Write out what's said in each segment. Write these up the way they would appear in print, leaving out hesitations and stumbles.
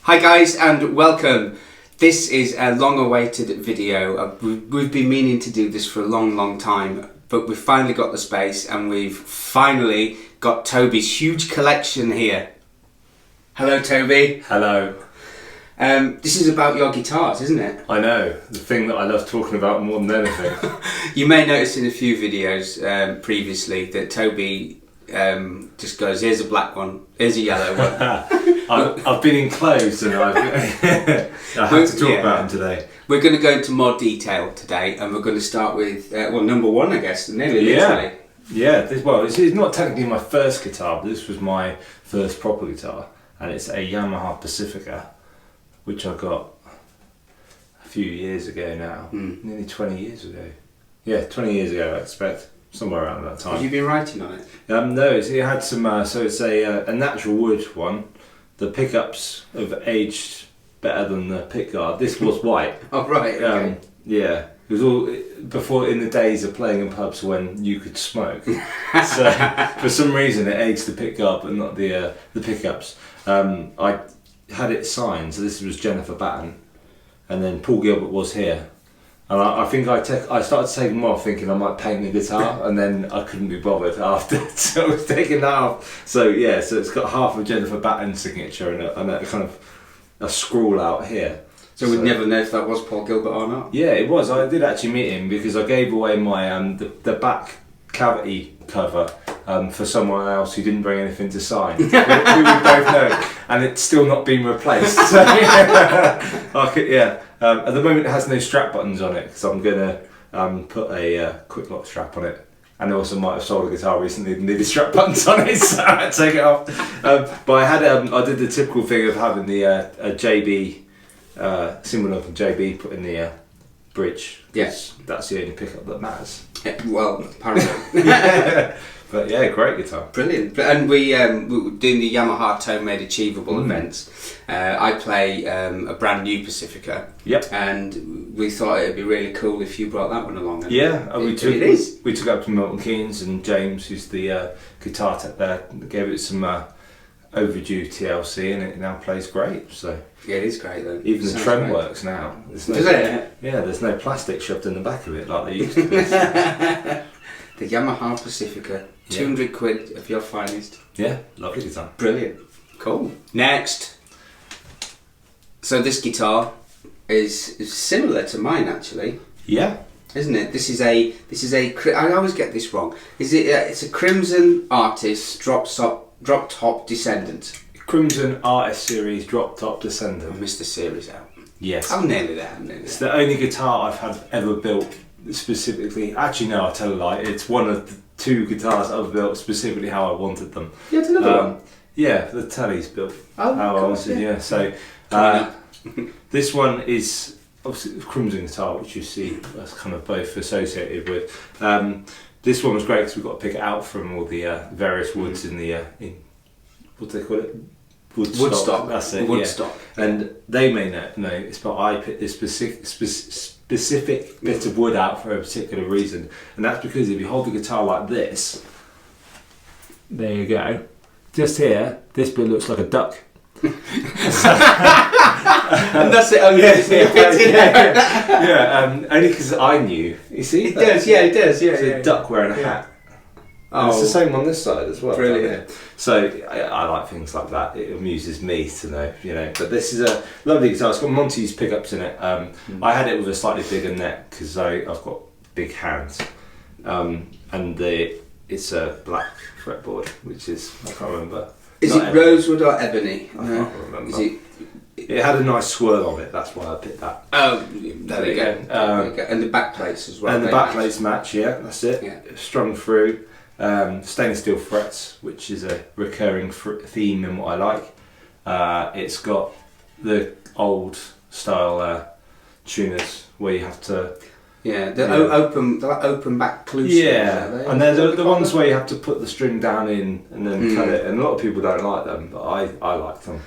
Hi guys and welcome. This is a long awaited video. We've been meaning to do this for a long time, but we've finally got the space and we've finally got Toby's huge collection here. Hello Toby. Hello. This is about your guitars, isn't it? I know, the thing that I love talking about more than anything. You may notice in a few videos previously that Toby just goes, here's a black one, here's a yellow one. I've been enclosed and I have to talk about them today. We're going to go into more detail today and we're going to start with, number one I guess, nearly literally. Yeah, it's not technically my first guitar, but this was my first proper guitar. And it's a Yamaha Pacifica, which I got a few years ago now, nearly 20 years ago. Yeah, 20 years ago I expect. Somewhere around that time. Have you been writing on it? No, it had some. So it's a natural wood one. The pickups have aged better than the pickguard. This was white. Oh right. Okay. Yeah, it was all before in the days of playing in pubs when you could smoke. So for some reason it aged the pickguard but not the pickups. I had it signed. So this was Jennifer Batten, and then Paul Gilbert was here. And I think I started to take them off thinking I might paint the guitar, and then I couldn't be bothered after, so I was taking that off. So yeah, so it's got half of Jennifer Batten's signature and a kind of a scrawl out here. So we'd never know if that was Paul Gilbert or not? Yeah, it was. I did actually meet him because I gave away my the back cavity cover for someone else who didn't bring anything to sign, who we both know, and it's still not been replaced. So, at the moment it has no strap buttons on it because I'm going to put a quick lock strap on it, and I also might have sold a guitar recently that needed strap buttons on it, so I had to take it off. But I did the typical thing of having the a JB symbol of JB put in the bridge. Yes, that's the only pickup that matters. Yeah, well, apparently. But yeah, great guitar. Brilliant. And we were doing the Yamaha Tone Made Achievable events. I play a brand new Pacifica. Yep. And we thought it'd be really cool if you brought that one along. And yeah, we took it up to Milton Keynes, and James, who's the guitar tech there, gave it some overdue TLC, and it now plays great. So yeah, it is great though. Even the trem works now. Does it? Yeah, there's no plastic shoved in the back of it like they used to. The Yamaha Pacifica, 200 quid of your finest. Yeah, lovely guitar. Brilliant. Cool. Next. So this guitar is similar to mine actually. Yeah. Isn't it? This is a I always get this wrong. Is it? It's a Crimson Artist drop top Descendant. Crimson Artist Series drop top Descendant. I missed the series out. Yes. I'm nearly there. It's the only guitar I've ever built specifically. Actually, no, I tell a lie. It's one of the two guitars I've built specifically how I wanted them. You had another one? Yeah, the Telly's built. Oh, how I wanted. Yeah. So this one is obviously the Crimson guitar, which you see that's kind of both associated with. This one was great because we got to pick it out from all the various woods in the what do they call it? Woodstock. That's it. Woodstock. Yeah. And they may not know it's, but I picked this specific bit of wood out for a particular reason, and that's because if you hold the guitar like this, there you go. Just here, this bit looks like a duck. And that's it. Oh yeah. Only because I knew. You see, it does. Yeah, it does. Yeah, it's a duck wearing a hat. And it's the same on this side as well. Brilliant. So I like things like that. It amuses me to know, But this is a lovely guitar. It's got Monty's pickups in it. I had it with a slightly bigger neck because I've got big hands, and it's a black fretboard, which is I can't remember. Is it rosewood or ebony? I can't remember. It had a nice swirl on it. That's why I picked that. Oh, there we go. And the back plates as well. And the back plates match. Yeah, that's it. Yeah. Strung through. Stainless steel frets, which is a recurring theme in what I like. It's got the old style tuners where you have to open back clues. Yeah, and they're the ones where you have to put the string down in and then cut it. And a lot of people don't like them, but I like them.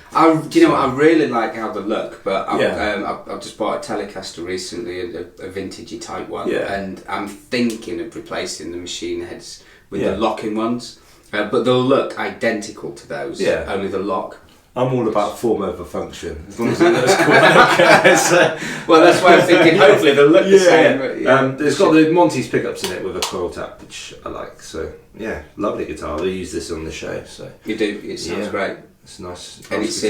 Do you know what? I really like how they look, but I've just bought a Telecaster recently, a vintagey type one, and I'm thinking of replacing the machine heads with the locking ones, but they'll look identical to those. Only the lock. I'm all about form over function. As long as it looks cool, I don't care. So, well, that's why I'm thinking hopefully they'll look the same. But, it's got the Monty's pickups in it with a coil tap, which I like. So yeah, lovely guitar. We use this on the show. So you do. It sounds great. It's nice. And it's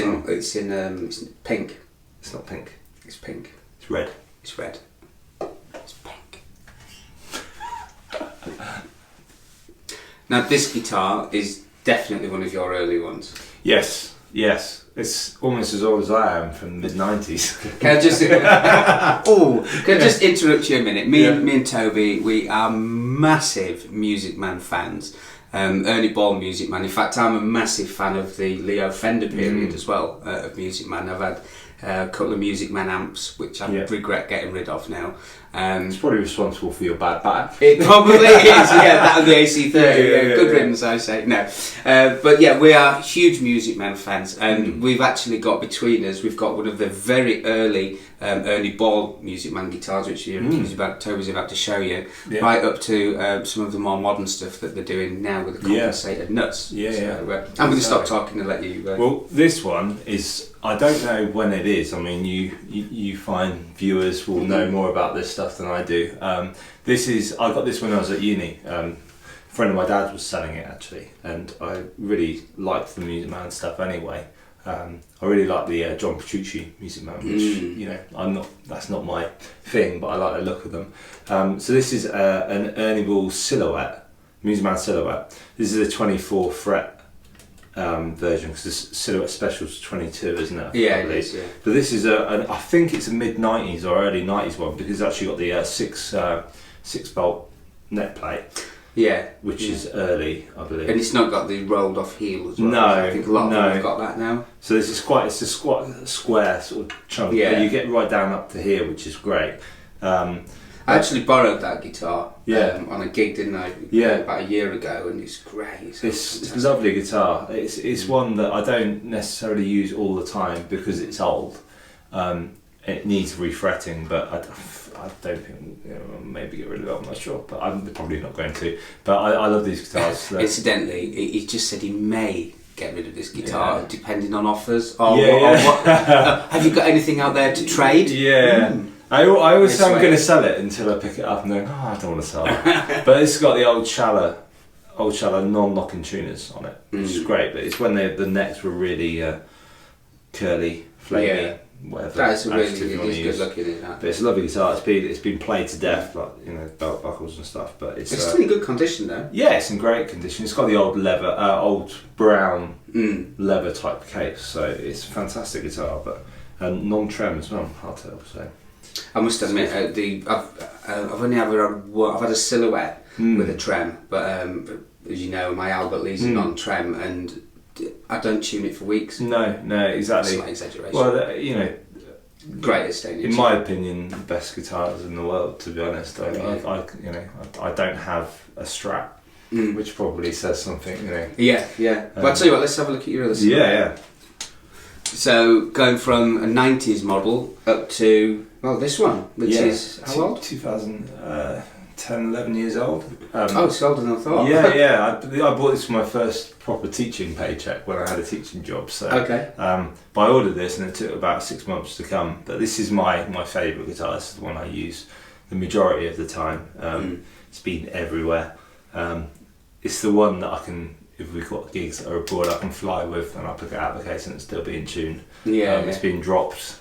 in pink. It's not pink. It's pink. It's red. It's red. It's pink. Now this guitar is definitely one of your early ones. Yes. It's almost as old as I am, from the mid-90s. Can I just can I just interrupt you a minute? Me and Toby, we are massive Music Man fans. Ernie Ball Music Man. In fact, I'm a massive fan of the Leo Fender period as well of Music Man. I've had a couple of Music Man amps, which I regret getting rid of now. It's probably responsible for your bad back. It probably is, that and the AC30. Good riddance, I say. No. But yeah, we are huge Music Man fans, and we've actually got between us, we've got one of the very early Ernie Ball Music Man guitars, which Toby's about to show you, right up to some of the more modern stuff that they're doing now with the compensated nuts. I'm going to stop talking and let you... Well, this one is... I don't know when it is. I mean, you fine viewers will know more about this stuff than I do. This is... I got this when I was at uni. A friend of my dad's was selling it, actually, and I really liked the Music Man stuff anyway. I really like the John Petrucci Music Man, which that's not my thing, but I like the look of them. So this is an Ernie Ball Silhouette, Music Man Silhouette. This is a 24 fret version, because this Silhouette Special is 22, isn't it? Yeah, it is. Yeah. But this is I think it's a mid 90s or early 90s one, because it's actually got the 6 bolt neck plate. Yeah, which is early, I believe. And it's not got the rolled off heel as well. No, I think a lot of them have got that now. So this is it's a square sort of chunk. Yeah. But you get right down up to here, which is great. I actually borrowed that guitar on a gig, didn't I? About a year ago, and it's great. It's a lovely guitar. It's one that I don't necessarily use all the time because it's old. It needs refretting, but I don't think, maybe get rid of it, I'm not sure, but I'm probably not going to. But I love these guitars. Incidentally, he just said he may get rid of this guitar depending on offers. Or what, have you got anything out there to trade? I always say I'm going to sell it until I pick it up and then, I don't want to sell it. But it's got the old shallow non-locking tuners on it, which is great, but it's when the necks were really curly, flamey. Whatever. That is really good looking in that. But it's a lovely guitar. It's been played to death, like belt buckles and stuff. But it's still in good condition though. Yeah, it's in great condition. It's got the old leather, old brown leather type case, so it's a fantastic guitar. But non-trem as well, hard to say. I must admit, I've only ever I've had a Silhouette with a trem, but as you know, my Albert Lee's a non-trem, and I don't tune it for weeks. No, exactly. Slight exaggeration. Well, greatest stage. In my opinion, the best guitars in the world. To be honest, I don't have a Strat, which probably says something. Yeah. But I'll tell you what. Let's have a look at your other stuff. Yeah. So going from a 90s model up to this one, which is how old? 2010, 11 years old. It's older than I thought. Yeah. I bought this for my first proper teaching paycheck when I had a teaching job. So, but I ordered this and it took about 6 months to come. But this is my favourite guitar. This is the one I use the majority of the time. It's been everywhere. It's the one that I can, if we've got gigs that are abroad, I can fly with and I pick it out of the case and it's still being tuned. It's been dropped,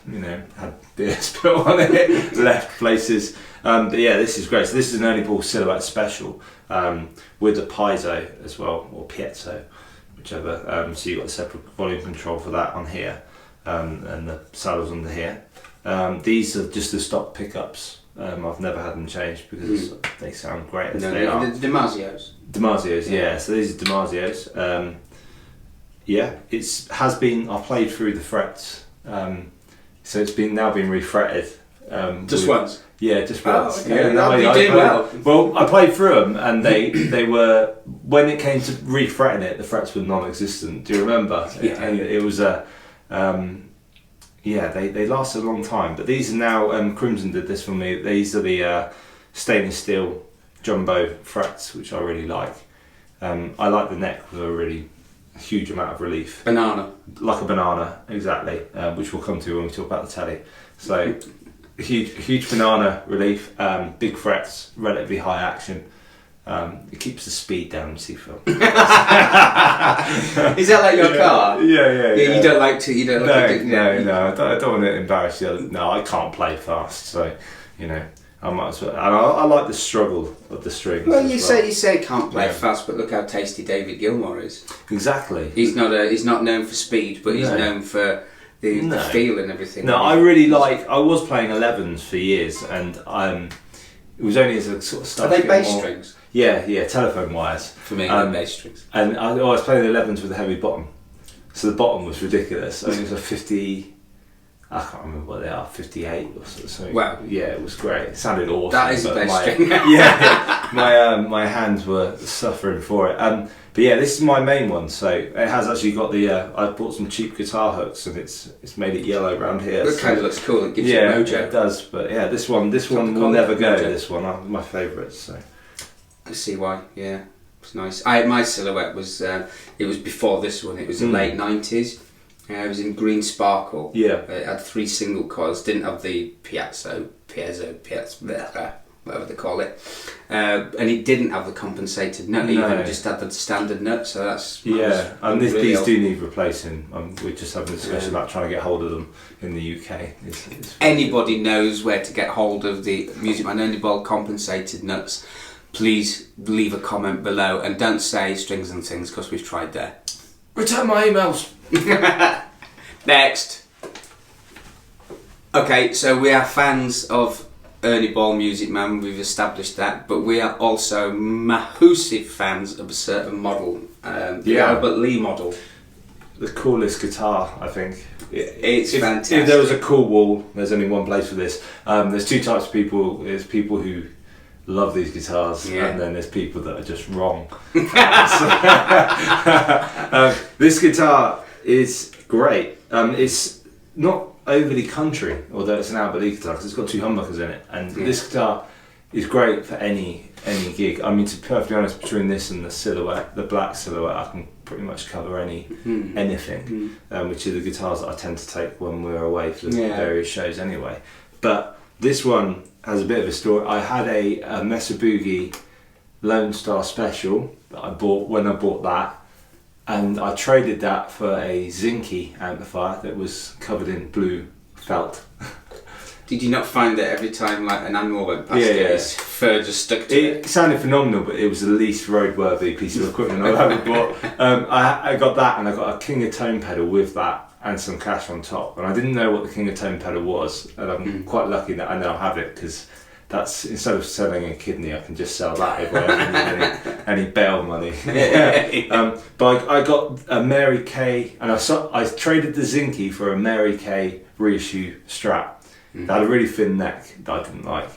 had beer spill on it, left places. But yeah, this is great. So this is an Ernie Ball Silhouette Special with a piezo as well, or piezo, whichever. So you've got a separate volume control for that on here, and the saddles under here. These are just the stock pickups. I've never had them changed because they sound great as they are. The DiMarzio's. DiMarzio's, yeah. So these are DiMarzio's. Has been. I played through the frets, so it's now been refretted. Just once. Yeah, just once. Okay. You're doing well. Well, I played through them, and they were, when it came to refretting it, the frets were non-existent. Do you remember? And it was they lasted a long time. But these are now, Crimson did this for me. These are the stainless steel jumbo frets, which I really like. I like the neck with a really huge amount of relief. Banana. Like a banana, exactly, which we'll come to when we talk about the telly. So, huge banana relief, big frets, relatively high action. It keeps the speed down, you see, Phil. Is that like your car? Yeah. You don't like to. You don't like to. No. I don't want to embarrass the other. No, I can't play fast, so you know. I might as well. And I like the struggle of the strings. Well, you say can't play fast, but look how tasty David Gilmour is. Exactly. He's not known for speed, but he's known for the feel and everything. No, I really like. I was playing 11s for years, and it was only as a sort of stuff. Are they bass strings? Yeah, telephone wires. For me, they're bass strings. And I was playing the 11s with a heavy bottom, so the bottom was ridiculous. I think it was a 50. I can't remember what they are, 58 or something. Wow. Yeah, it was great. It sounded awesome. That is a bass string. My hands were suffering for it. But yeah, this is my main one. So it has actually got the. I bought some cheap guitar hooks, and it's made it yellow around here. It kind of looks cool. It gives you mojo. It does. But yeah, this one will never go. This one, my favourite. So I see why. Yeah, it's nice. My Silhouette was. It was before this one. It was the late 90s. It was in green sparkle. Yeah. It had 3 single coils. Didn't have the piezo, whatever they call it. And it didn't have the compensated nut either. It just had the standard nut. So that's and these do need replacing. We're just having a discussion about trying to get hold of them in the UK. Anybody knows where to get hold of the Music Man Only Ball compensated nuts? Please leave a comment below, and don't say Strings and Things because we've tried there. Return my emails. Next. Okay, so we are fans of Ernie Ball Music Man, we've established that, but we are also massive fans of a certain model, the Albert Lee model. The coolest guitar, I think. It's fantastic. If there was a cool wall, there's only one place for this. There's 2 types of people. There's people who love these guitars, and then there's people that are just wrong. This guitar is great. It's not overly country, although it's an Albert Lee guitar, because it's got 2 humbuckers in it, and this guitar is great for any gig. I mean, to be perfectly honest, between this and the Silhouette, the black Silhouette, I can pretty much cover anything, which are the guitars that I tend to take when we're away for various shows anyway. But this one has a bit of a story. I had a Mesa Boogie Lone Star Special that I bought when I bought that, and I traded that for a Zinke amplifier that was covered in blue felt. Did you not find that every time like an animal went past his fur just stuck to it? It sounded phenomenal, but it was the least roadworthy piece of equipment I've ever bought. I got that, and I got a King of Tone pedal with that, and some cash on top. And I didn't know what the King of Tone pedal was, and I'm quite lucky that I now have it, because that's, instead of selling a kidney, I can just sell that if I ever need any bail money. But I got a Mary Kay, and I traded the Zinke for a Mary Kay reissue Strat. That had a really thin neck that I didn't like.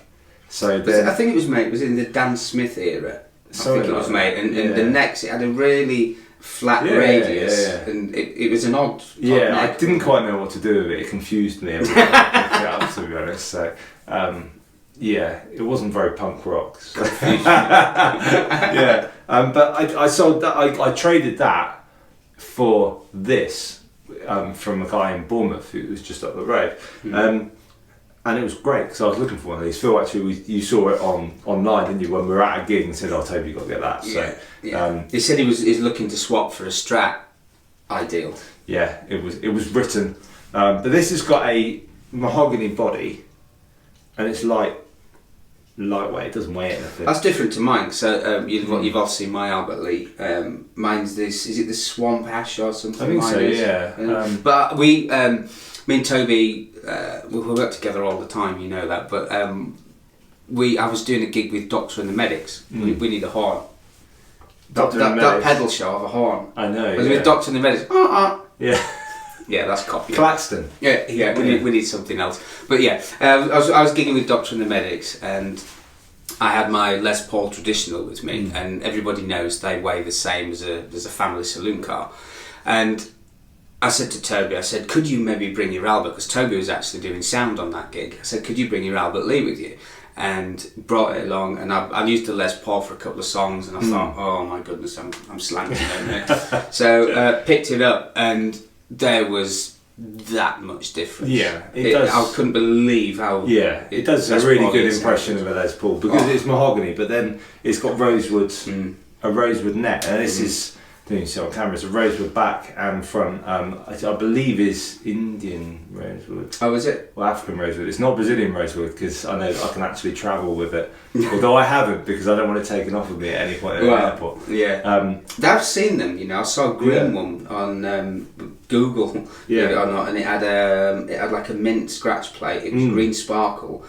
So then, I think it was made. Was in the Dan Smith era. I think it was made, and the necks. It had a really flat radius, and it was an odd. Yeah, neck. I didn't quite know what to do with it. It confused me every time I picked it up, to be honest. So it wasn't very punk rock. So. But I sold that. I traded that for this from a guy in Bournemouth who was just up the road. And it was great, because I was looking for one of these. Phil, actually, you saw it online, didn't you, when we were at a gig, and said, "Oh, Toby, you've got to get that." He said he's looking to swap for a Strat. Ideal. Yeah, it was written, but this has got a mahogany body, and it's lightweight. It doesn't weigh anything. That's different to mine. So you've all seen my Albert Lee. Mine's this. Is it the Swamp Ash or something? I think so. Yeah. But me and Toby. We work together all the time, you know that. But I was doing a gig with Doctor and the Medics. We need a horn. That pedal show of a horn. I know. With Doctor and the Medics. Yeah. Yeah, that's copy. Claxton. Yeah. We need something else. But yeah, I was gigging with Doctor and the Medics, and I had my Les Paul Traditional with me, and everybody knows they weigh the same as a family saloon car, and I said to Toby, could you maybe bring your Albert, because Toby was actually doing sound on that gig. I said, could you bring your Albert Lee with you? and brought it along, and I used the Les Paul for a couple of songs, and I thought, oh my goodness, I'm slanging it. So picked it up, and there was that much difference. Yeah, it does. I couldn't believe how. Yeah, it does a really good impression of a Les Paul, because it's mahogany, but then it's got rosewood, a rosewood neck, and this is, I don't know if you see on camera, it's a rosewood back and front. I believe is Indian rosewood. Oh, is it? Well, African rosewood. It's not Brazilian rosewood, because I know that I can actually travel with it. Although I haven't, because I don't want it taken off of me at any point at the airport. Yeah. I've seen them. I saw a green one on Google, believe it or not, and it had like a mint scratch plate. It was green sparkle.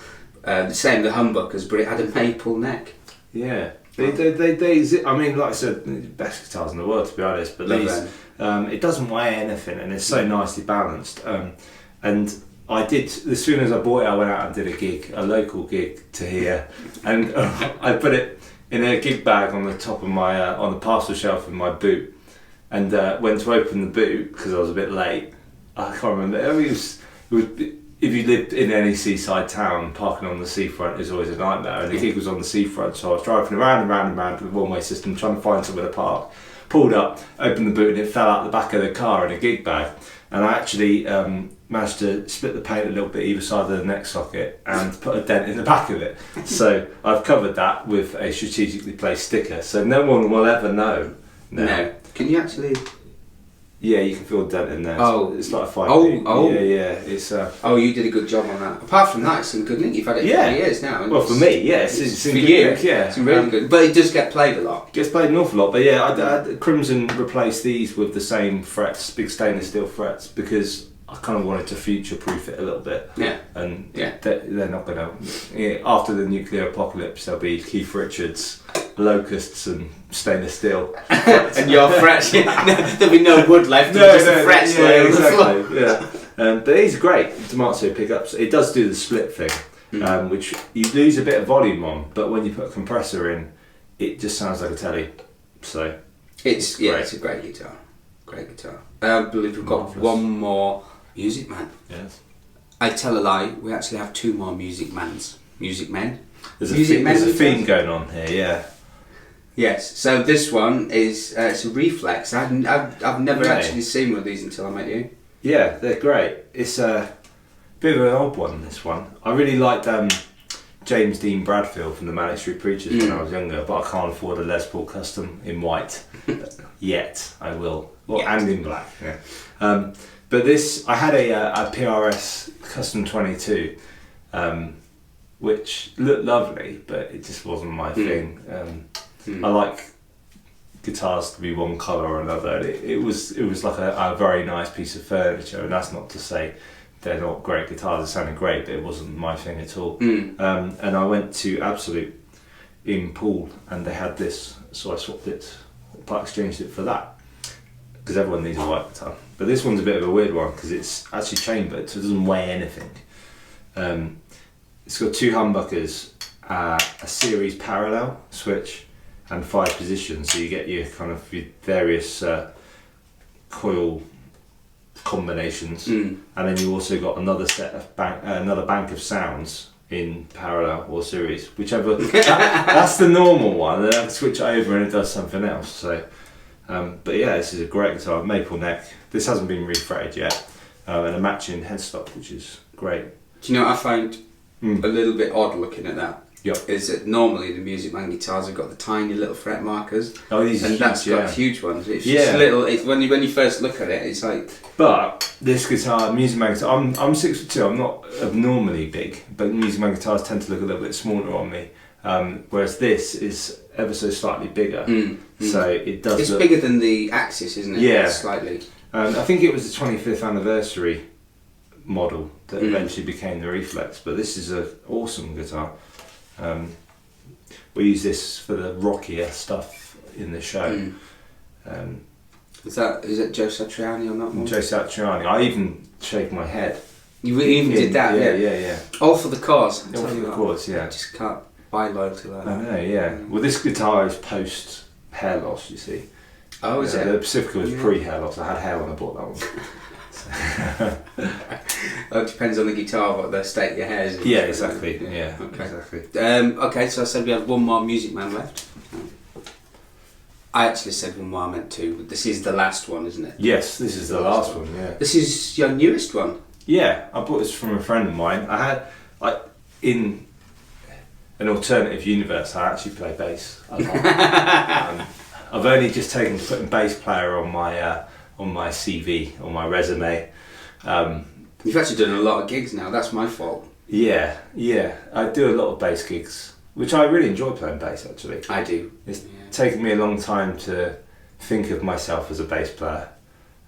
The same the humbuckers, but it had a maple neck. Yeah. They I mean, like I said, the best guitars in the world, to be honest, but these, it doesn't weigh anything, and it's so nicely balanced. And I did, as soon as I bought it, I went out and did a gig, a local gig to here, and I put it in a gig bag on the top of my, on the parcel shelf in my boot, and went to open the boot, because I was a bit late. I can't remember, I mean, it was if you lived in any seaside town, parking on the seafront is always a nightmare, and the gig was on the seafront, so I was driving around and round and round with a one-way system, trying to find somewhere to park. Pulled up, opened the boot, and it fell out the back of the car in a gig bag, and I actually managed to split the paint a little bit either side of the neck socket and put a dent in the back of it. So I've covered that with a strategically placed sticker, so no one will ever know. No. Can you actually... Yeah, you can feel a dent in there. Oh, it's like a 5 Yeah. It's. You did a good job on that. Apart from that, it's in good nick. You've had it for years now. Well, for me, yes, it's in for good you. nick, yeah, it's really good. But it does get played a lot. Gets played an awful lot, but yeah, I Crimson replaced these with the same frets, big stainless steel frets, because I kind of wanted to future-proof it a little bit. Yeah. And they're not going to. Yeah, after the nuclear apocalypse, there'll be Keith Richards, locusts, and stainless steel. And your frets, there'll be no wood left. Just the frets laying on the floor. Yeah. But these are great Damaso pickups. It does do the split thing, which you lose a bit of volume on, but when you put a compressor in, it just sounds like a telly. So it's a great guitar. Great guitar. I believe we've got one more Music Man. Yes. I tell a lie. We actually have two more Music Men. There's a theme going on here. Yeah. Yes. So this one is it's a Reflex. I've never actually seen one of these until I met you. Yeah, they're great. It's a bit of an odd one. This one. I really liked James Dean Bradfield from the Manic Street Preachers when I was younger, but I can't afford a Les Paul Custom in white yet. I will. Well, and in black. Yeah. But this, I had a PRS Custom 22, which looked lovely, but it just wasn't my thing. I like guitars to be one colour or another. It was like a very nice piece of furniture, and that's not to say they're not great guitars. They sounded great, but it wasn't my thing at all. And I went to Absolute in Poole, and they had this, so I swapped it, part exchanged it for that, because everyone needs a white guitar. But this one's a bit of a weird one because it's actually chambered, so it doesn't weigh anything. It's got two humbuckers, a series parallel switch, and 5 positions, so you get your kind of your various coil combinations, and then you also got another set of another bank of sounds in parallel or series, whichever. That's the normal one, and then I can switch it over and it does something else. So, but yeah, this is a great guitar, maple neck. This hasn't been refretted yet, and a matching headstock, which is great. Do you know what I find a little bit odd looking at that? Yep. Is that normally the Music Man guitars have got the tiny little fret markers. Oh, these are and huge, that's got huge ones. It's just little. When you first look at it, it's like. But this guitar, Music Man guitar, I'm 6'2". I'm not abnormally big, but Music Man guitars tend to look a little bit smaller on me. Whereas this is ever so slightly bigger, so it does. It's bigger than the Axis, isn't it? Yeah, slightly. I think it was the 25th anniversary model that eventually became the Reflex, but this is an awesome guitar. We use this for the rockier stuff in the show. Is it Joe Satriani on that one? Joe Satriani. I even shaved my head. You even did that? Yeah. All for the cause. All for the cause, yeah. I just can't buy loyalty like that. I know, yeah. Well, this guitar is post hair loss, you see. Oh, is it? The Pacifica was pre hair loss. I had hair when I bought that one. Well, it depends on the guitar what the state your hair is. Yeah, exactly. Yeah, okay. Exactly. Okay, so I said we have one more Music Man left. I actually said one more, I meant two, but this is the last one, isn't it? Yes, this is the last one. Yeah. This is your newest one. Yeah, I bought this from a friend of mine. In an alternative universe, I actually play bass a lot. I've only just taken to putting bass player on my CV, on my resume. You've actually done a lot of gigs now. That's my fault. Yeah, I do a lot of bass gigs, which I really enjoy playing bass. Actually, I do. It's taken me a long time to think of myself as a bass player,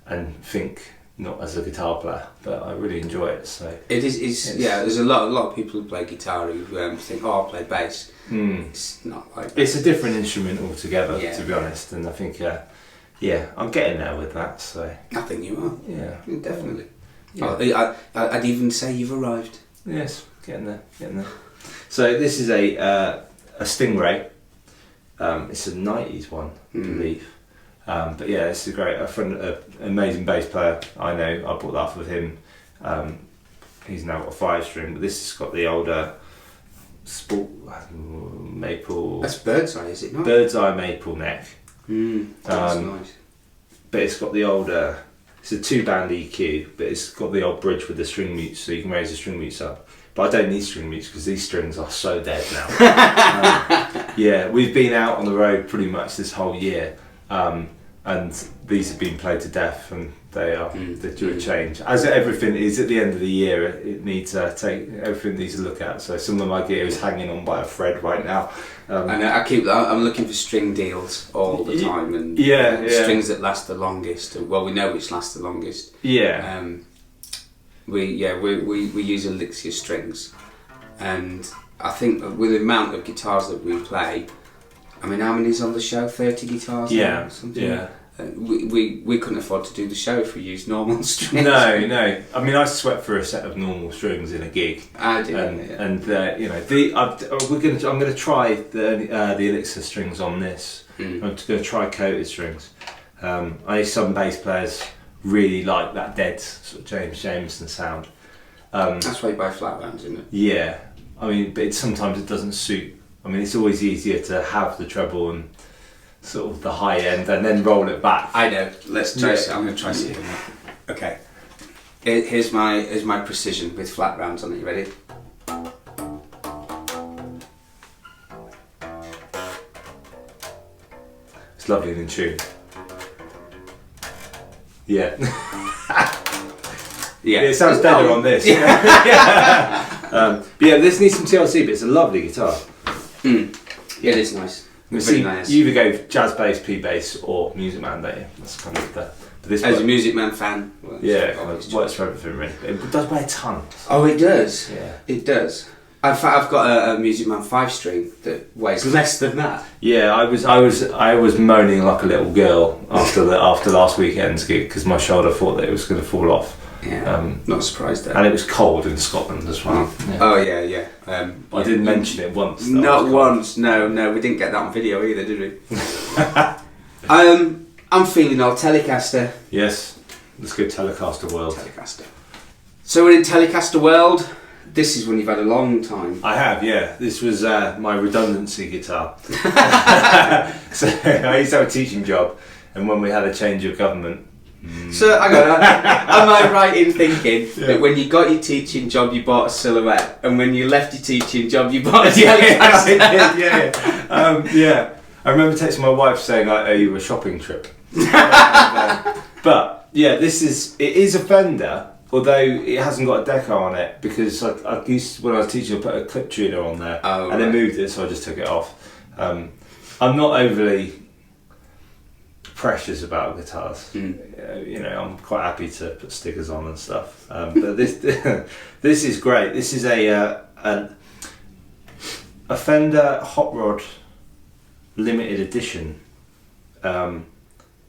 and think not as a guitar player, but I really enjoy it. So it is. Yeah, there's a lot of people who play guitar who think, "Oh, I'll play bass." It's not like that. It's a different instrument altogether, Yeah. to be honest. And I think, I'm getting there with that. So I think you are. yeah, Definitely. Yeah. I'd even say you've arrived. Yes, getting there. So this is a Stingray. It's a 90s one, I believe. But yeah, it's a great, an amazing bass player. I know, I bought that with him. He's now got a 5-string, but this has got the older sport maple. That's bird's eye, is it not? Bird's eye maple neck. That's nice. But it's got the older. It's a 2-band EQ, but it's got the old bridge with the string mutes, so you can raise the string mutes up. But I don't need string mutes because these strings are so dead now. Yeah, we've been out on the road pretty much this whole year, and these have been played to death, and they're due a change. As everything is at the end of the year, it needs everything needs to look at. So some of my gear is hanging on by a thread right now. And I'm looking for string deals all the time, and strings that last the longest. Well, we know which last the longest. Yeah. We use Elixir strings, and I think with the amount of guitars that we play, I mean, how many's on the show? 30 guitars? Yeah. Or something? Yeah. We couldn't afford to do the show if we used normal strings. No. I mean, I sweat for a set of normal strings in a gig. I do. I'm going to try the Elixir strings on this. I'm going to try coated strings. I know some bass players really like that dead sort of James Jameson sound. That's why you buy flat rounds, isn't it? Yeah. I mean, but sometimes it doesn't suit. I mean, it's always easier to have the treble and sort of the high end and then roll it back. I know. Let's try. I'm going to try something. Okay. Here's my precision with flat rounds on it. You ready? It's lovely and in tune. Yeah. Yeah. It sounds better on this. But yeah, this needs some TLC, but it's a lovely guitar. It is nice. See, nice. You either go jazz bass, P bass, or Music Man, don't you? That's kind of the. But this As a Music Man fan. It works for everything really. It does weigh a ton. Oh, it does. Yeah. It does. In fact, I've got a Music Man 5-string that weighs less than that. Yeah, I was moaning like a little girl after last weekend's gig because my shoulder thought that it was going to fall off. Yeah, not surprised there. And it was cold in Scotland as well. Yeah. Oh yeah. I didn't mention it once. Not once. No, we didn't get that on video either, did we? I'm feeling old Telecaster. Yes, let's go Telecaster world. Telecaster. So we're in Telecaster world. This is when you've had a long time. I have, yeah. This was my redundancy guitar. So I used to have a teaching job, and when we had a change of government. So hang on, am I right in thinking that when you got your teaching job you bought a Silhouette, and when you left your teaching job you bought a Telecaster? Yeah. I remember texting my wife saying I owe you a shopping trip. But yeah, it is a Fender, although it hasn't got a deco on it because I used to, when I was teaching, I put a clip tuner on there then moved it, so I just took it off. I'm not overly precious about guitars. I'm quite happy to put stickers on and stuff. But this is great. This is a Fender Hot Rod limited edition.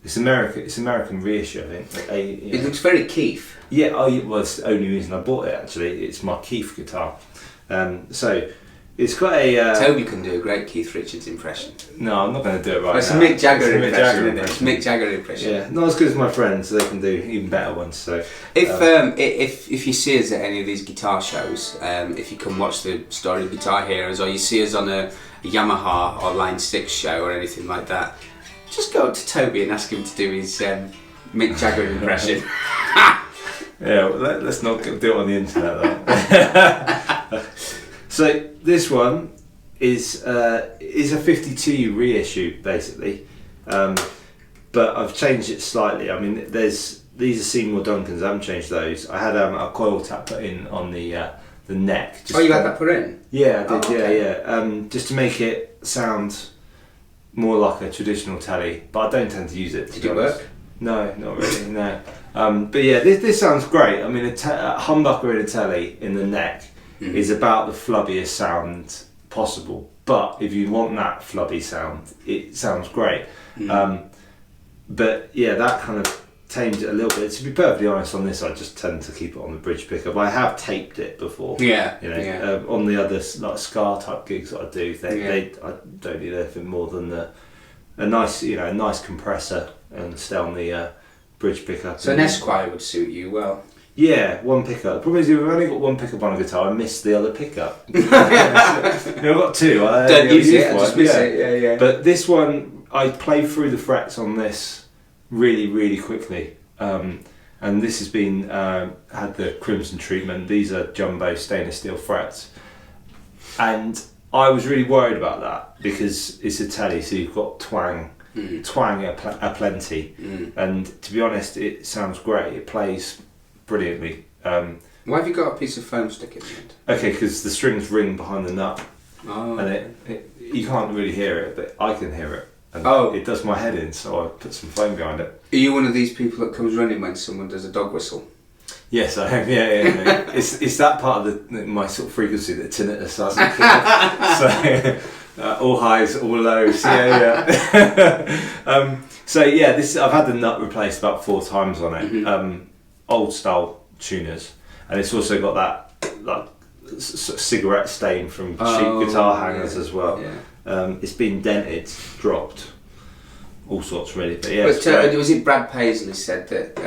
It's American reissue, I think. It looks very Keith. Yeah, well, it's the only reason I bought it actually. It's my Keith guitar. So It's got a... Toby can do a great Keith Richards impression. No, I'm not going to do it right It's now. a Mick Jagger It's a impression. It's a Mick Jagger impression. Yeah, not as good as my friends, so they can do even better ones. So if you see us at any of these guitar shows, if you come watch the Story of Guitar Heroes, or you see us on a Yamaha or Line 6 show or anything like that, just go up to Toby and ask him to do his Mick Jagger impression. Yeah, well, let's not do it on the internet though. So this one is a 52 reissue basically, but I've changed it slightly. I mean, these are Seymour Duncans. I haven't changed those. I had a coil tap put in on the neck. Oh, you had that put in? Yeah, I did. Oh, okay. Yeah. Just to make it sound more like a traditional telly, but I don't tend to use it. Did it work? No, not really. No. But yeah, this sounds great. I mean, a humbucker in a telly in the neck is about the flubbiest sound possible. But if you want that flubby sound, it sounds great. But yeah, that kind of tamed it a little bit. To be perfectly honest on this, I just tend to keep it on the bridge pickup. I have taped it before. Yeah. You know, on the other like ska type gigs that I do, I don't need anything more than a nice compressor and stay on the bridge pickup. So an Esquire would suit you well. Yeah, one pickup. The problem is, if I've only got one pickup on a guitar, I miss the other pickup. I've got two. Don't use it, I just miss it. Yeah. But this one, I play through the frets on this really, really quickly. And this has been had the crimson treatment. These are jumbo stainless steel frets. And I was really worried about that because it's a telly, so you've got twang aplenty. And to be honest, it sounds great. It plays brilliantly. Why have you got a piece of foam stick in the end? Okay, because the strings ring behind the nut, and it you can't really hear it, but I can hear it. And it does my head in, so I put some foam behind it. Are you one of these people that comes running when someone does a dog whistle? Yes, I am. Yeah. It's that part of my sort of frequency that tinnitus hasn't kicked. So all highs, all lows. Yeah. So yeah, I've had the nut replaced about 4 times on it. Old style tuners, and it's also got that like cigarette stain from cheap guitar hangers as well. Yeah. It's been dented, dropped, all sorts really. But yeah, was it Brad Paisley said that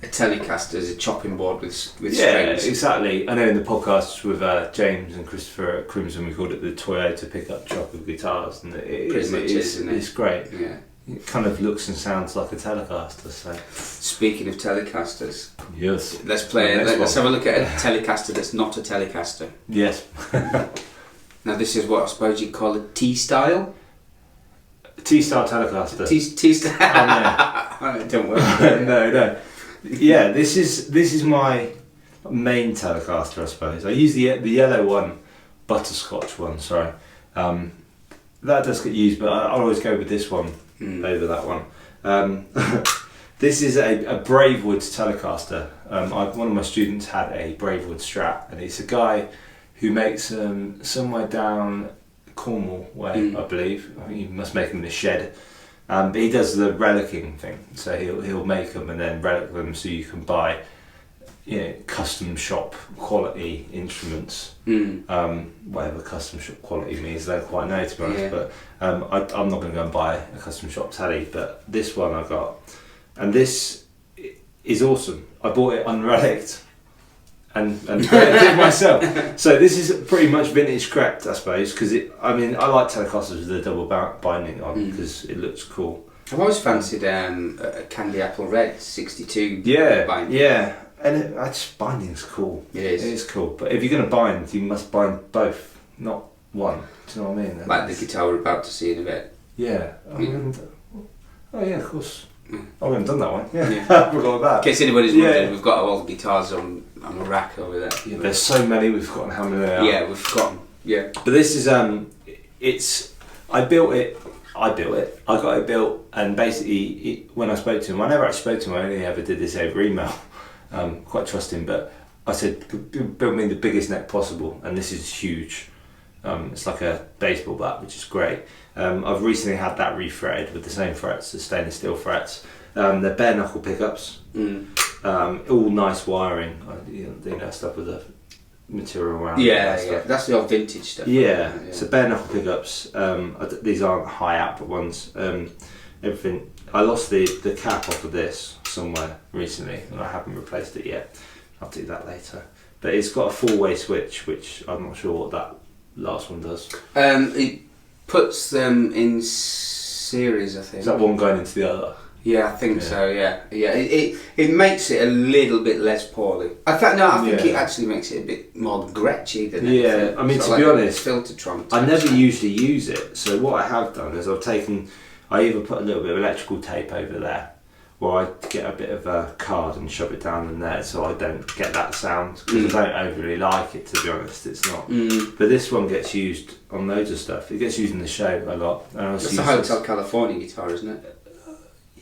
a Telecaster is a chopping board with strings? Yeah, exactly. I know in the podcast with James and Christopher at Crimson, we called it the Toyota pickup truck of guitars, and it's great. Yeah. It kind of looks and sounds like a Telecaster. So, speaking of Telecasters, yes, let's have a look at a Telecaster that's not a Telecaster. Yes. Now this is what I suppose you'd call a T-style. T-style Telecaster. T-style. Oh, no. It don't work. No. Yeah, this is my main Telecaster, I suppose. I use the yellow one, butterscotch one. Sorry, that does get used, but I always go with this one over that one. This is a Bravewood Telecaster. One of my students had a Bravewood Strat, and it's a guy who makes them somewhere down Cornwall way, I believe. I think he must make them in a shed. But he does the relicking thing, so he'll make them and then relic them, so you can buy, custom shop quality instruments. Whatever custom shop quality means, I don't quite know, to be honest. But I'm not going to go and buy a custom shop telly. But this one I got, and this is awesome. I bought it unrelicked and did it myself. So this is pretty much vintage correct, I suppose, because I like Telecasters with the double binding on because it looks cool. I've always fancied a Candy Apple Red 62 binding. Yeah, and binding's cool. It is. It is cool, but if you're going to bind, you must bind both, not one. Do you know what I mean? Like the guitar we're about to see in a bit. Yeah. Oh yeah, of course. I haven't done that one. Yeah. I forgot about that. In case anybody's wondering, we've got all the guitars on a rack over there. Yeah, there's so many, we've forgotten how many there are. Yeah, we've forgotten. Yeah. But this is I built it. I got it built, and basically when I spoke to him, I never actually spoke to him. I only ever did this over email. Quite trusting, but I said, build me the biggest neck possible, and this is huge. It's like a baseball bat, which is great. I've recently had that refretted with the same frets, the stainless steel frets. They're bare knuckle pickups, all nice wiring. Stuff with a material around. Yeah. That's the old vintage stuff. Yeah. So bare knuckle pickups. These aren't high output ones. Everything. I lost the cap off of this somewhere recently, and I haven't replaced it yet. I'll do that later. But it's got a four-way switch, which I'm not sure what that last one does. It puts them in series, I think. Is that one going into the other? Yeah, I think so. Yeah. It makes it a little bit less poorly. I think it actually makes it a bit more Gretchy than anything. Yeah, I mean, to be honest, Filtertron. I never usually use it. So what I have done is I either put a little bit of electrical tape over there, or I get a bit of a card and shove it down in there so I don't get that sound, because I don't overly like it, to be honest. It's not. But this one gets used on loads of stuff. It gets used in the show a lot. It's the Hotel California guitar, isn't it?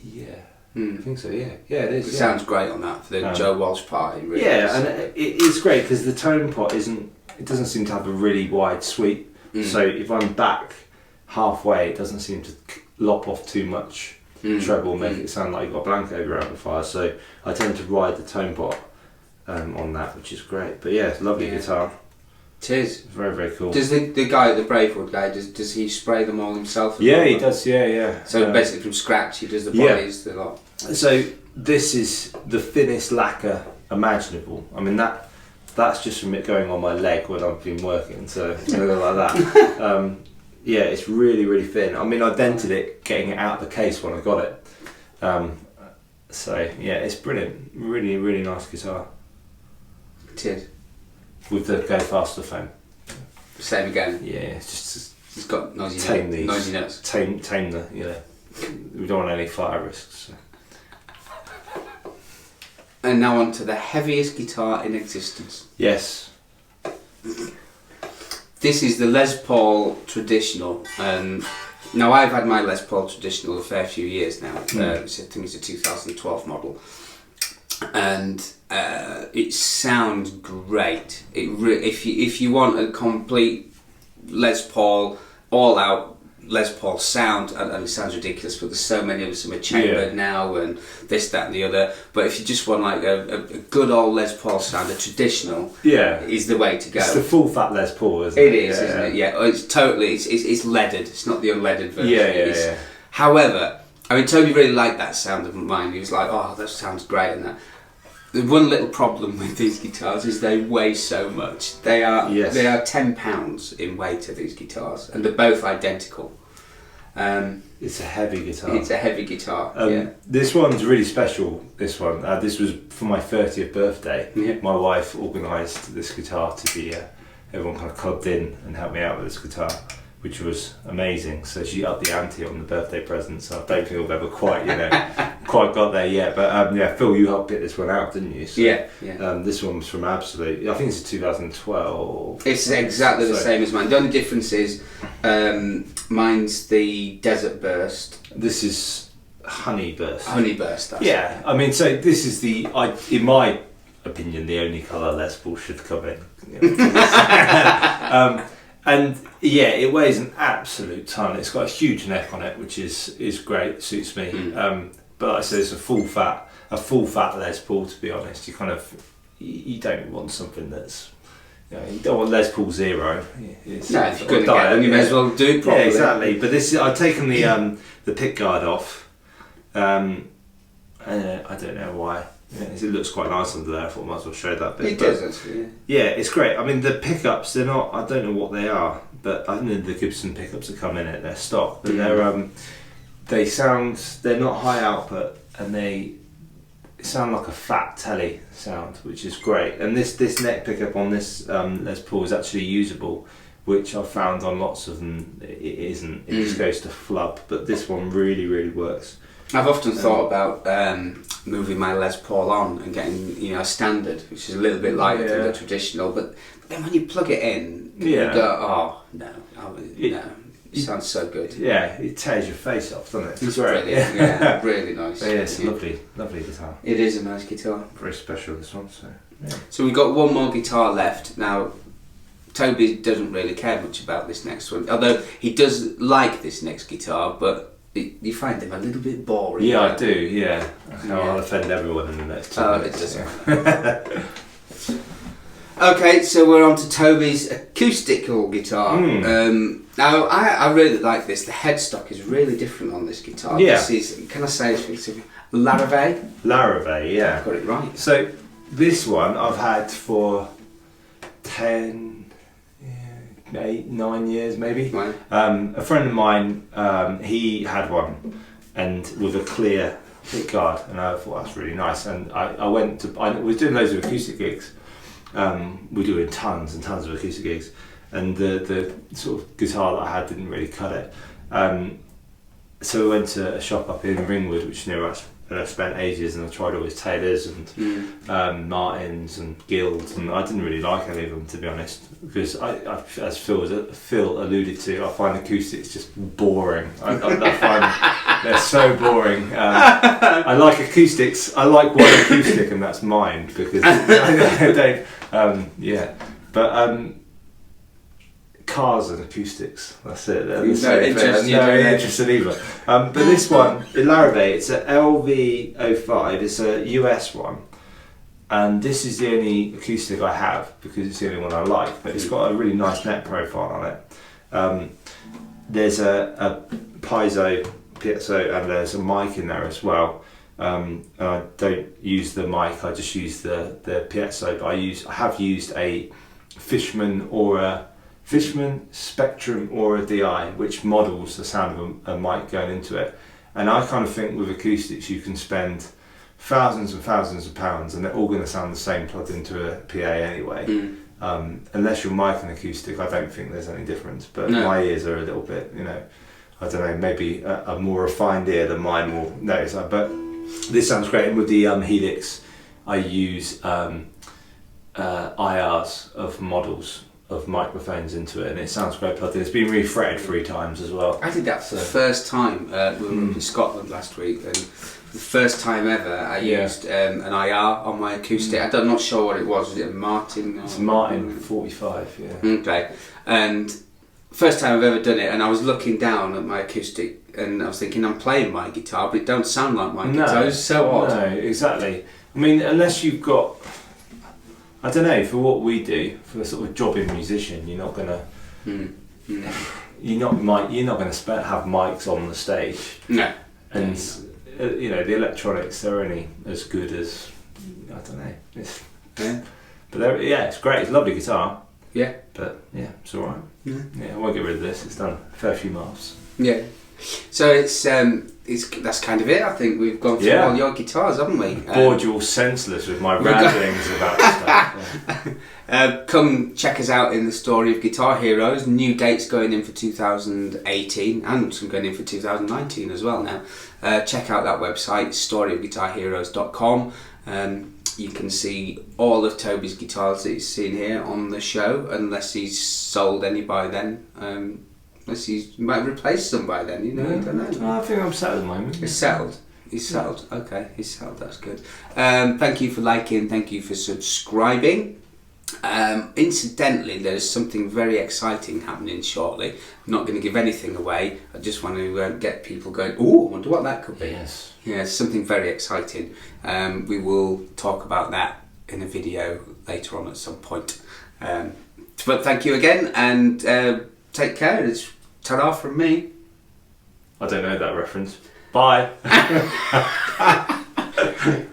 Yeah. I think so, yeah. Yeah, it is. It sounds great on that for the Joe Walsh party, really. Yeah, and it's great because the tone pot doesn't seem to have a really wide sweep. So if I'm back halfway, it doesn't seem to lop off too much treble, make it sound like you've got a blanket over your amplifier. So I tend to ride the tone pot on that, which is great. But yeah, it's a lovely guitar. It is. Very, very cool. Does the guy, the Bravewood guy, does he spray them all himself? Yeah, he does, yeah. So basically from scratch he does the bodies, the lot. So this is the thinnest lacquer imaginable. I mean, that's just from it going on my leg when I've been working, so like that. Yeah, it's really, really thin. I mean, I dented it getting it out of the case when I got it. So yeah, it's brilliant. Really, really nice guitar. It is. With the Go Faster phone. Same again. Yeah, it's got noisy notes. Tame the, we don't want any fire risks. So. And now on to the heaviest guitar in existence. Yes. This is the Les Paul Traditional. Now I've had my Les Paul Traditional a fair few years now. I think it's a 2012 model. And it sounds great. If you want a complete Les Paul, all out Les Paul sound, and it sounds ridiculous, but there's so many of them are chambered now and this, that and the other. But if you just want like a good old Les Paul sound, a traditional is the way to go. It's the full fat Les Paul, isn't it? It is, isn't it? Yeah, it's totally, it's leaded. It's not the unleaded version. Yeah. However, I mean, Toby really liked that sound of mine. He was like, oh, that sounds great and that. The one little problem with these guitars is they weigh so much. They are £10 in weight of these guitars, and they're both identical. It's a heavy guitar. It's a heavy guitar. This one's really special. This one. This was for my 30th birthday. Yeah. My wife organised this guitar to be. Everyone kind of clubbed in and helped me out with this guitar, which was amazing. So she upped the ante on the birthday present. So I don't think I've ever quite got there yet. But Phil, you helped pick this one out, didn't you? So, yeah. This one was from Absolute. I think it's 2012. It's exactly the same as mine. The only difference is mine's the Desert Burst. This is Honey Burst. Honey Burst. Yeah. I mean, so this is in my opinion, the only colour Les Paul should come in. And yeah, it weighs an absolute ton. It's got a huge neck on it, which is great. Suits me. But like I said, it's a full fat Les Paul. To be honest, you don't want something that's. You don't want Les Paul Zero. No, if you're going to get them, you may as well do it properly. Yeah, exactly. But I've taken the pick guard off. I don't know why. Yeah, it looks quite nice under there. I thought I might as well show that bit. It does actually. Yeah, it's great. I mean, the pickups, they're not. I don't know what they are, but I think the Gibson pickups that come in it, they're stock, but they're not high output, and they sound like a fat telly sound, which is great. And this neck pickup on this Les Paul is actually usable, which I've found on lots of them it isn't. It just goes to flub, but this one really, really works. I've often thought about moving my Les Paul on and getting a standard, which is a little bit lighter than the traditional, but then when you plug it in, you go, oh no, it sounds so good. Yeah, it tears your face off, doesn't it? It's brilliant. Yeah, really nice. But yeah, it's a lovely guitar. It is a nice guitar. Very special, this one. So we've got one more guitar left now. Toby doesn't really care much about this next one, although he does like this next guitar, but you find them a little bit boring. Yeah, I do. Yeah, I'll offend everyone in the next 2 minutes. It doesn't. Okay, so we're on to Toby's acoustical guitar. Now, I really like this. The headstock is really different on this guitar. Yeah. This is, can I say, it's Larrivee? Larrivee, yeah. I've got it right. So this one I've had for 10, 8, 9 years maybe. Right. A friend of mine, he had one, and with a clear pick guard, and I thought that's really nice. And I was doing loads of acoustic gigs. We're doing tons and tons of acoustic gigs, and the sort of guitar that I had didn't really cut it. So we went to a shop up in Ringwood, which is near us, and I spent ages, and I tried all his Taylors and Martins and Guilds, and I didn't really like any of them, to be honest, because as Phil alluded to, I find acoustics just boring. I find they're so boring. I like acoustics. I like one acoustic, and that's mine, because I don't. But cars and acoustics, that's it. No interest either. But this one, in Larrivee, it's an LV05, it's a US one, and this is the only acoustic I have because it's the only one I like, but it's got a really nice neck profile on it. There's a piezo, and there's a mic in there as well. And I don't use the mic, I just use the piezo, but I have used a Fishman Spectrum or a DI, which models the sound of a mic going into it. And I kind of think with acoustics you can spend thousands and thousands of pounds and they're all going to sound the same plugged into a PA anyway. Unless you're mic and acoustic, I don't think there's any difference. But my ears are a little bit, I don't know, maybe a more refined ear than mine will notice that. But this sounds great. And with the Helix, I use IRs of models of microphones into it, and it sounds great plugged in. It's been refretted 3 times as well. I did that for the first time. We were in Scotland last week, and the first time ever I used an IR on my acoustic. I'm not sure what it was. Was it a Martin? It's Martin 45, yeah. Okay. And first time I've ever done it, and I was looking down at my acoustic, and I was thinking, I'm playing my guitar, but it don't sound like my guitar. It's so odd. No, exactly. I mean, unless you've got, I don't know, for what we do, for a sort of jobbing musician, you're not gonna, you're not gonna have mics on the stage. No. And the electronics, they're only as good as, I don't know. But it's great. It's a lovely guitar. Yeah. But it's all right. Yeah, I won't get rid of this. It's done a fair few miles. Yeah. So it's that's kind of it. I think we've gone through all your guitars, haven't we? Bored you all senseless with my ramblings about stuff. Come check us out in the Story of Guitar Heroes. New dates going in for 2018 and some going in for 2019 as well now. Check out that website, storyofguitarheroes.com. You can see all of Toby's guitars that he's seen here on the show, unless he's sold any by then. Unless he might replace some by then, you don't know. No, I think I'm settled at the moment. He's settled. He's settled. Okay, he's settled. That's good. Thank you for liking. Thank you for subscribing. Incidentally, there's something very exciting happening shortly. I'm not going to give anything away. I just want to get people going, oh, I wonder what that could be. Yes. Yeah, something very exciting. We will talk about that in a video later on at some point. But thank you again, and take care. It's ta-ra from me. I don't know that reference. Bye.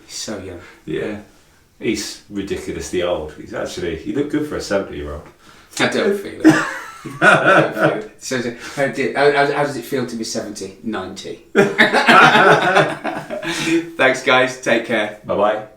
He's so young. Yeah. He's ridiculously old. He looked good for a 70-year-old. I don't feel it. I don't feel it. So, how does it feel to be 70? 90. Thanks guys, take care. Bye bye.